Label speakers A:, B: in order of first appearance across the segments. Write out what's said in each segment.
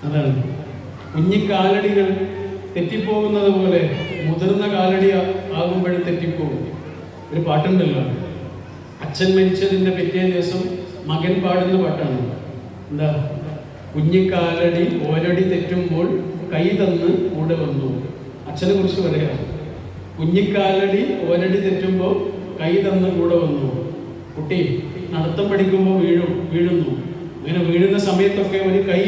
A: അതാണ് കുഞ്ഞിക്കാലടികൾ തെറ്റിപ്പോകുന്നത് പോലെ മുതിർന്ന കാലടി ആകുമ്പോഴും തെറ്റിപ്പോകും. ഒരു പാട്ടുണ്ടല്ലോ, അച്ഛൻ മരിച്ചതിൻ്റെ പിറ്റേ ദിവസം മകൻ പാടുന്ന പാട്ടാണ്. എന്താ? കുഞ്ഞിക്കാലടി ഓരടി തെറ്റുമ്പോൾ കൈ തന്ന് കൂടെ വന്നു. അച്ഛനെ കുറിച്ച് പറയാം. കുഞ്ഞിക്കാലടി ഓരടി തെറ്റുമ്പോൾ കൈ തന്ന് കൂടെ വന്നു. കുട്ടി നടത്തം പഠിക്കുമ്പോൾ വീഴുന്നു. അങ്ങനെ വീഴുന്ന സമയത്തൊക്കെ ഒരു കൈ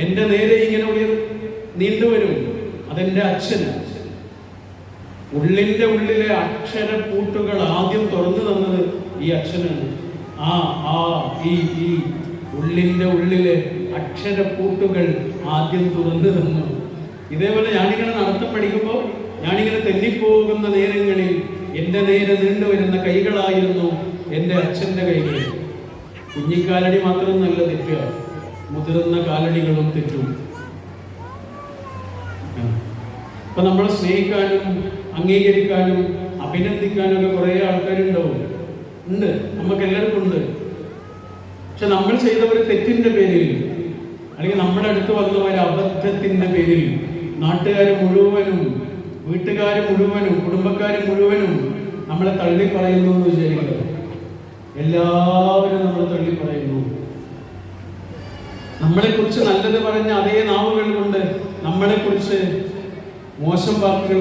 A: എൻ്റെ നേരെ ഇങ്ങനെ നീണ്ടുവരും. അതെൻ്റെ അച്ഛന്. ഉള്ളിൻ്റെ ഉള്ളിലെ അക്ഷരപ്പൂട്ടുകൾ ആദ്യം തുറന്നു തന്നത് ഈ അച്ഛനാണ്. ഈ ഉള്ളിൻ്റെ ഉള്ളിലെ അക്ഷരപ്പൂട്ടുകൾ ആദ്യം തുറന്നു തന്നു. ഇതേപോലെ ഞാനിങ്ങനെ നടത്തം പഠിക്കുമ്പോൾ ഞാനിങ്ങനെ തെന്നിപ്പോകുന്ന നേരങ്ങളിൽ എൻ്റെ നേരെ നീണ്ടുവരുന്ന കൈകളായിരുന്നു എൻ്റെ അച്ഛൻ്റെ കൈകൾ. കുഞ്ഞിക്കാലടി മാത്രം നല്ല തെറ്റുക, മുതിർന്ന കാലടികളും തെറ്റും. അപ്പൊ നമ്മളെ സ്നേഹിക്കാനും അംഗീകരിക്കാനും അഭിനന്ദിക്കാനും ഒക്കെ കുറേ ആൾക്കാരുണ്ടാവും. ഉണ്ട്, നമുക്ക് എല്ലാവർക്കും ഉണ്ട്. പക്ഷെ നമ്മൾ ചെയ്ത ഒരു തെറ്റിന്റെ പേരിൽ, അല്ലെങ്കിൽ നമ്മുടെ അടുത്ത് വന്ന ഒരു അബദ്ധത്തിന്റെ പേരിൽ നാട്ടുകാർ മുഴുവനും, വീട്ടുകാർ മുഴുവനും, കുടുംബക്കാർ മുഴുവനും നമ്മളെ തള്ളി പറയുന്നു എന്ന് വിചാരിക്കുക. എല്ലാവരും നമ്മൾ തള്ളി പറയുന്നു. നമ്മളെ കുറിച്ച് നല്ലത് പറഞ്ഞ അതേ നാവുകൾ കൊണ്ട് നമ്മളെ കുറിച്ച് മോശം വാക്കുകൾ